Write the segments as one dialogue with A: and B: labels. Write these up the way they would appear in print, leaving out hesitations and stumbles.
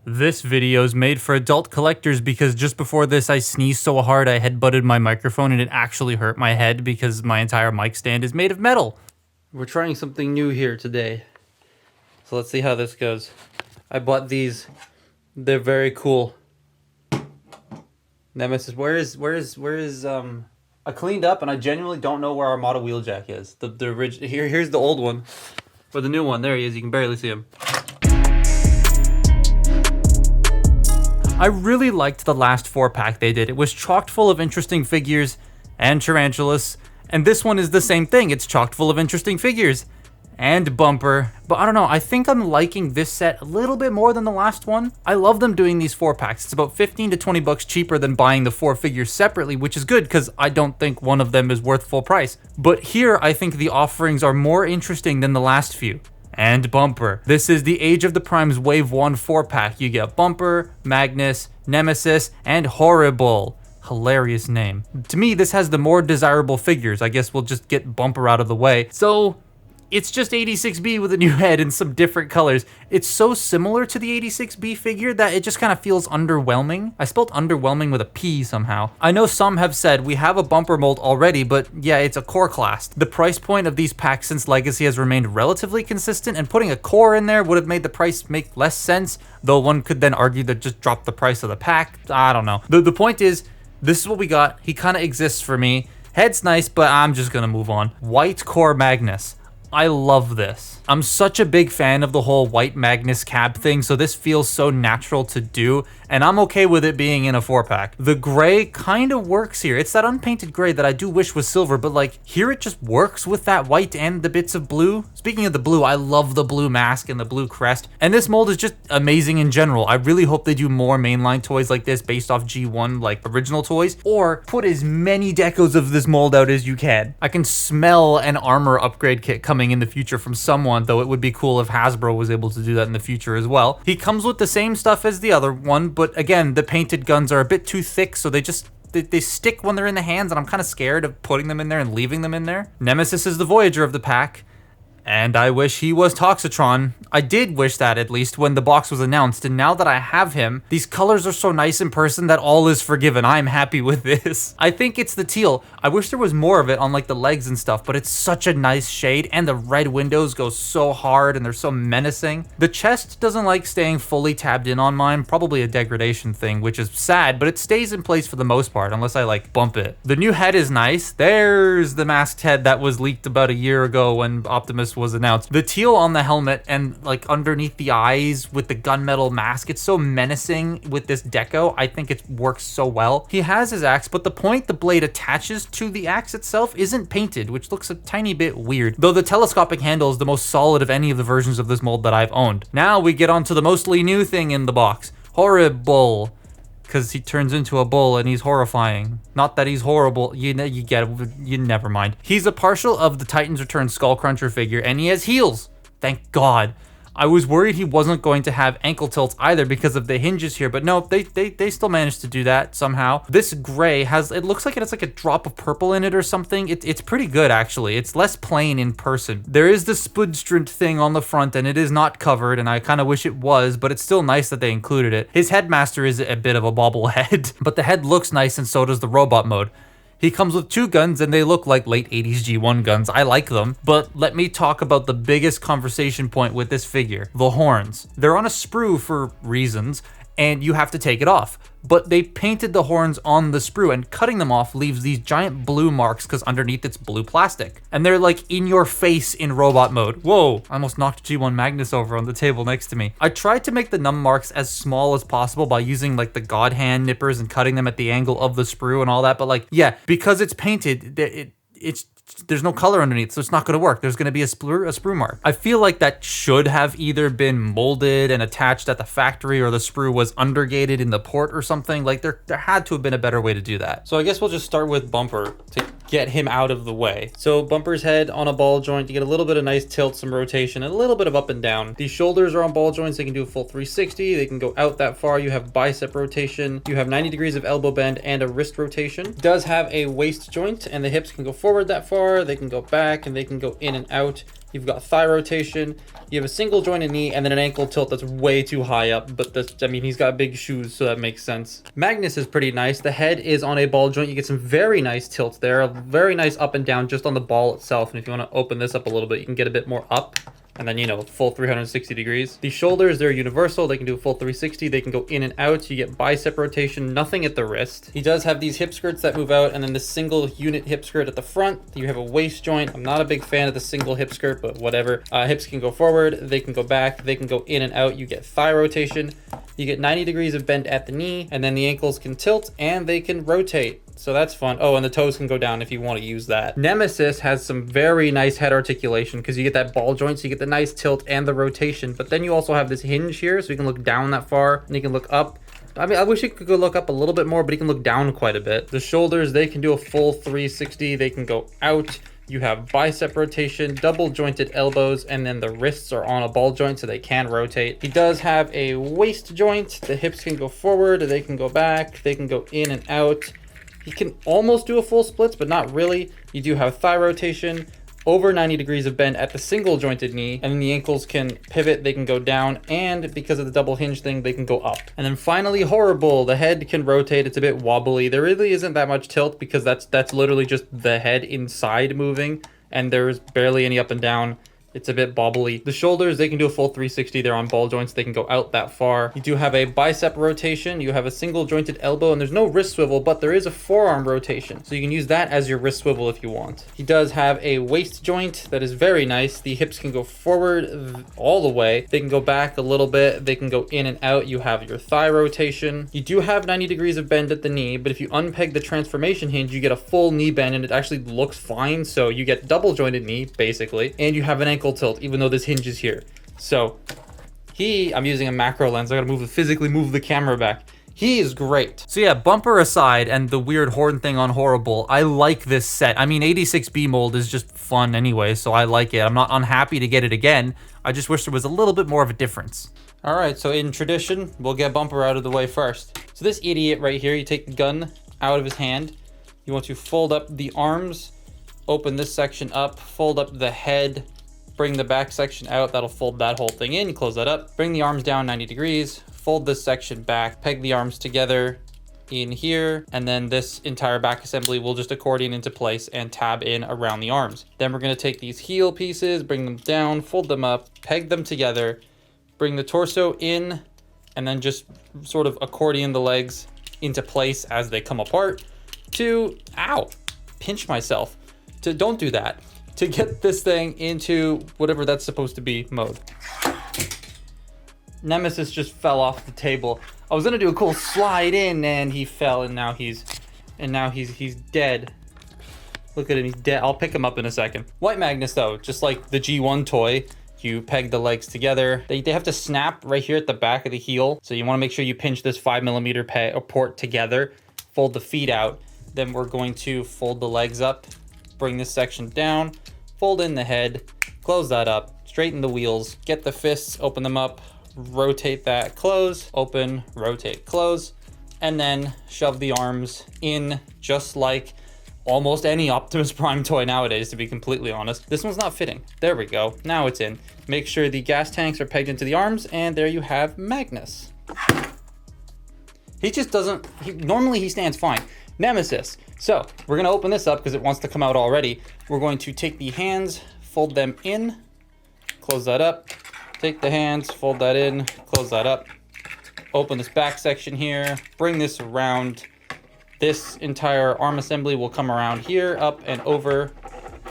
A: This video is made for adult collectors because just before this I sneezed so hard I headbutted my microphone and it actually hurt my head because my entire mic stand is made of metal. We're trying something new here today. So let's see how this goes. I bought these. They're very cool. Nemesis, where is I cleaned up and I genuinely don't know where our model wheel jack is. The original here's the old one. Or the new one. There he is. You can barely see him. I really liked the last 4-pack they did. It was chocked full of interesting figures and tarantulas, and this one is the same thing. It's chocked full of interesting figures and Bumper. But I don't know, I think I'm liking this set a little bit more than the last one. I love them doing these 4-packs. It's about 15 to 20 bucks cheaper than buying the 4 figures separately, which is good because I don't think one of them is worth full price. But here, I think the offerings are more interesting than the last few. And Bumper. This is the Age of the Primes Wave 1 4-pack. You get Bumper, Magnus, Nemesis, and Horri-Bull. Hilarious name. To me, this has the more desirable figures. I guess we'll just get Bumper out of the way. So, it's just 86B with a new head and some different colors. It's so similar to the 86B figure that it just kind of feels underwhelming. I spelled underwhelming with a P somehow. I know some have said we have a Bumper mold already, but yeah, it's a core class. The price point of these packs since Legacy has remained relatively consistent, and putting a core in there would have made the price make less sense, though one could then argue that just drop the price of the pack. I don't know. The point is, this is what we got. He kind of exists for me. Head's nice, but I'm just gonna move on. White core Magnus. I love this. I'm such a big fan of the whole white Magnus cab thing, so this feels so natural to do, and I'm okay with it being in a 4-pack. The gray kind of works here. It's that unpainted gray that I do wish was silver, but like here it just works with that white and the bits of blue. Speaking of the blue, I love the blue mask and the blue crest, and this mold is just amazing in general. I really hope they do more mainline toys like this based off G1 like original toys, or put as many decos of this mold out as you can. I can smell an armor upgrade kit coming in the future from someone, though it would be cool if Hasbro was able to do that in the future as well. He comes with the same stuff as the other one, but again, the painted guns are a bit too thick, so they stick when they're in the hands, and I'm kind of scared of putting them in there and leaving them in there. Nemesis is the Voyager of the pack, and I wish he was Toxitron. I did wish that, at least, when the box was announced, and now that I have him, these colors are so nice in person that all is forgiven. I'm happy with this. I think it's the teal. I wish there was more of it on like the legs and stuff, but it's such a nice shade, and the red windows go so hard and they're so menacing. The chest doesn't like staying fully tabbed in on mine, probably a degradation thing, which is sad, but it stays in place for the most part, unless I like bump it. The new head is nice. There's the masked head that was leaked about a year ago when Optimus was announced. The teal on the helmet and like underneath the eyes with the gunmetal mask, it's so menacing with this deco. I think it works so well. He has his axe, but the point the blade attaches to the axe itself isn't painted, which looks a tiny bit weird, though the telescopic handle is the most solid of any of the versions of this mold that I've owned. Now we get on to the mostly new thing in the box, Horri-Bull. Because he turns into a bull and he's horrifying. Not that he's horrible. You get it. You never mind. He's a partial of the Titans Return Skullcruncher figure, and he has heels. Thank God. I was worried he wasn't going to have ankle tilts either because of the hinges here, but no, they still managed to do that somehow. This gray has, it looks like it has like a drop of purple in it or something. It's pretty good, actually. It's less plain in person. There is the Spudstrint thing on the front, and it is not covered, and I kind of wish it was, but it's still nice that they included it. His headmaster is a bit of a bobblehead, but the head looks nice, and so does the robot mode. He comes with 2 guns, and they look like late 80s G1 guns. I like them. But let me talk about the biggest conversation point with this figure, the horns. They're on a sprue for reasons, and you have to take it off. But they painted the horns on the sprue, and cutting them off leaves these giant blue marks because underneath it's blue plastic. And they're like in your face in robot mode. Whoa, I almost knocked G1 Magnus over on the table next to me. I tried to make the num marks as small as possible by using like the God hand nippers and cutting them at the angle of the sprue and all that. But like, yeah, because it's painted, there's no color underneath, so it's not going to work. There's going to be a sprue mark. I feel like that should have either been molded and attached at the factory, or the sprue was undergated in the port or something. Like there had to have been a better way to do that. So I guess we'll just start with Bumper to get him out of the way. So Bumper's head on a ball joint, you get a little bit of nice tilt, some rotation, and a little bit of up and down. These shoulders are on ball joints. They can do a full 360. They can go out that far. You have bicep rotation. You have 90 degrees of elbow bend and a wrist rotation. It does have a waist joint, and the hips can go forward that far. They can go back, and they can go in and out. You've got thigh rotation. You have a single jointed knee and then an ankle tilt that's way too high up. But that's, I mean, he's got big shoes, so that makes sense. Magnus is pretty nice. The head is on a ball joint. You get some very nice tilts there. A very nice up and down just on the ball itself. And if you want to open this up a little bit, you can get a bit more up. And then, you know, full 360 degrees. The shoulders, they're universal. They can do a full 360. They can go in and out. You get bicep rotation, nothing at the wrist. He does have these hip skirts that move out, and then the single unit hip skirt at the front. You have a waist joint. I'm not a big fan of the single hip skirt, but whatever. Hips can go forward. They can go back. They can go in and out. You get thigh rotation. You get 90 degrees of bend at the knee, and then the ankles can tilt and they can rotate. So that's fun. Oh, and the toes can go down if you want to use that. Nemesis has some very nice head articulation because you get that ball joint, so you get the nice tilt and the rotation. But then you also have this hinge here, so you can look down that far and you can look up. I mean, I wish you could go look up a little bit more, but you can look down quite a bit. The shoulders, they can do a full 360. They can go out. You have bicep rotation, double jointed elbows, and then the wrists are on a ball joint so they can rotate. He does have a waist joint. The hips can go forward, they can go back, they can go in and out. He can almost do a full splits, but not really. You do have thigh rotation, over 90 degrees of bend at the single jointed knee, and then the ankles can pivot, they can go down, and because of the double hinge thing, they can go up. And then finally, Horri-Bull. The head can rotate. It's a bit wobbly. There really isn't that much tilt because that's literally just the head inside moving, and there's barely any up and down. It's a bit bobbly. The shoulders, they can do a full 360. They're on ball joints. They can go out that far. You do have a bicep rotation. You have a single jointed elbow, and there's no wrist swivel, but there is a forearm rotation. So you can use that as your wrist swivel if you want. He does have a waist joint that is very nice. The hips can go forward all the way. They can go back a little bit. They can go in and out. You have your thigh rotation. You do have 90 degrees of bend at the knee, but if you unpeg the transformation hinge, you get a full knee bend, and it actually looks fine. So you get double jointed knee, basically, and you have an ankle tilt, even though this hinge is here. So I'm using a macro lens. I gotta physically move the camera back. He is great. So yeah, bumper aside and the weird horn thing on Horri-Bull, I like this set. I mean, 86B mold is just fun anyway, so I like it. I'm not unhappy to get it again. I just wish there was a little bit more of a difference. All right, so in tradition, we'll get bumper out of the way first. So this idiot right here, you take the gun out of his hand. You want to fold up the arms, open this section up, fold up the head, bring the back section out. That'll fold that whole thing in. You close that up. Bring the arms down 90 degrees. Fold this section back. Peg the arms together in here. And then this entire back assembly will just accordion into place and tab in around the arms. Then we're going to take these heel pieces, bring them down, fold them up, peg them together, bring the torso in, and then just sort of accordion the legs into place as they come apart to, ow, pinch myself. Don't do that. To get this thing into whatever that's supposed to be mode. Nemesis just fell off the table. I was gonna do a cool slide in and he fell, and now he's dead. Look at him, he's dead. I'll pick him up in a second. White Magnus though, just like the G1 toy, you peg the legs together. They have to snap right here at the back of the heel. So you wanna make sure you pinch this 5mm port together, fold the feet out. Then we're going to fold the legs up, bring this section down, fold in the head, close that up, straighten the wheels, get the fists, open them up, rotate that, close, open, rotate, close, and then shove the arms in just like almost any Optimus Prime toy nowadays, to be completely honest. This one's not fitting. There we go. Now it's in. Make sure the gas tanks are pegged into the arms, and there you have Magnus. He just doesn't, normally he stands fine. Nemesis. So we're gonna open this up because it wants to come out already. We're going to take the hands, fold them in, close that up, take the hands, fold that in, close that up, open this back section here, bring this around. This entire arm assembly will come around here, up and over.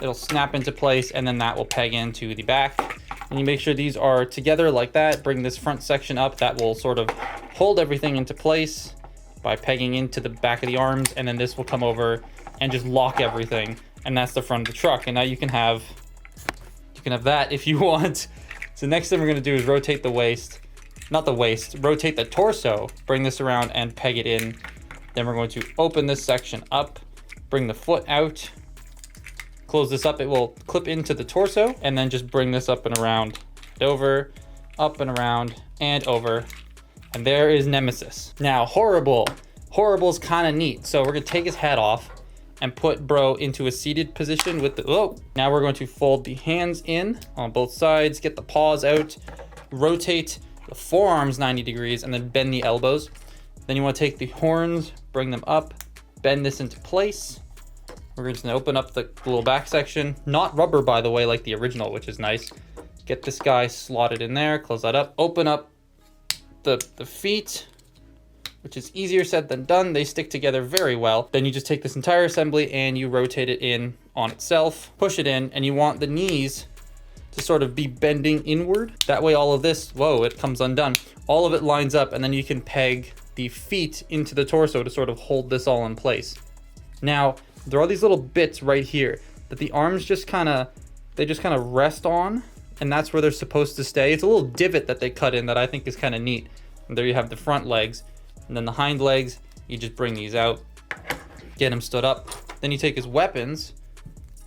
A: It'll snap into place, and then that will peg into the back. And you make sure these are together like that. Bring this front section up. That will sort of hold everything into place by pegging into the back of the arms, and then this will come over and just lock everything, and that's the front of the truck. And now you can have that if you want. So next thing we're gonna do is rotate the waist, not the waist, rotate the torso, bring this around and peg it in. Then we're going to open this section up, bring the foot out, close this up, it will clip into the torso, and then just bring this up and around, over, up and around, and over. And there is Nemesis. Now, Horri-Bull. Horri-Bull's kind of neat. So we're gonna take his head off, and put bro into a seated position with the, oh, now we're going to fold the hands in on both sides, get the paws out, rotate the forearms 90 degrees, and then bend the elbows. Then you want to take the horns, bring them up, bend this into place. We're just gonna open up the little back section, not rubber by the way, like the original, which is nice. Get this guy slotted in there, close that up, open up the feet, which is easier said than done. They stick together very well. Then you just take this entire assembly and you rotate it in on itself, push it in, and you want the knees to sort of be bending inward. That way all of this, whoa, it comes undone. All of it lines up, and then you can peg the feet into the torso to sort of hold this all in place. Now, there are these little bits right here that the arms just kind of rest on, and that's where they're supposed to stay. It's a little divot that they cut in that I think is kind of neat. And there you have the front legs, and then the hind legs, you just bring these out, get him stood up. Then you take his weapons,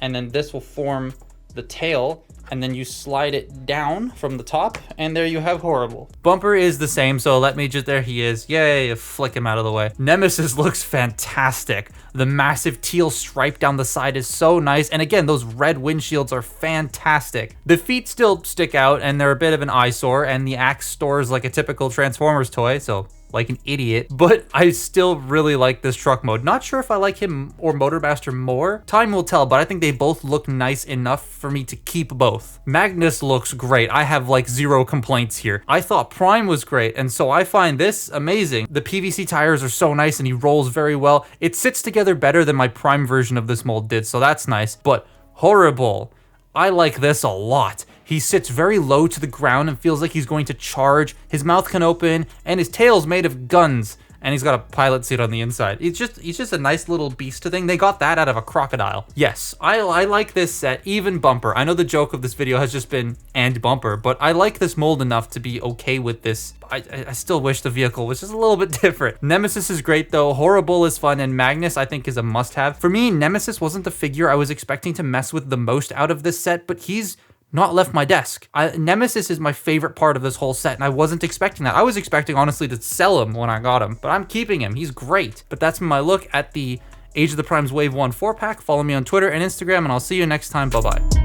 A: and then this will form the tail, and then you slide it down from the top, and there you have Horri-Bull. Bumper is the same, so let me just, there he is. Yay, flick him out of the way. Nemesis looks fantastic. The massive teal stripe down the side is so nice, and again, those red windshields are fantastic. The feet still stick out, and they're a bit of an eyesore, and the axe stores like a typical Transformers toy, so like an idiot, but I still really like this truck mode. Not sure if I like him or Motormaster more. Time will tell, but I think they both look nice enough for me to keep both. Magnus looks great. I have like 0 complaints here. I thought Prime was great, and so I find this amazing. The PVC tires are so nice, and he rolls very well. It sits together better than my Prime version of this mold did, so that's nice. But Horri-Bull, I like this a lot. He sits very low to the ground and feels like he's going to charge. His mouth can open, and his tail's made of guns, and he's got a pilot seat on the inside. He's just a nice little beast thing. They got that out of a crocodile. Yes, I like this set, even Bumper. I know the joke of this video has just been and Bumper, but I like this mold enough to be okay with this. I still wish the vehicle was just a little bit different. Nemesis is great though, Horri-Bull is fun, and Magnus I think is a must-have. For me, Nemesis wasn't the figure I was expecting to mess with the most out of this set, but he's not left my desk. Nemesis is my favorite part of this whole set, and I wasn't expecting that. I was expecting, honestly, to sell him when I got him, but I'm keeping him. He's great. But that's my look at the Age of the Primes Wave 1 4-pack. Follow me on Twitter and Instagram, and I'll see you next time. Bye-bye.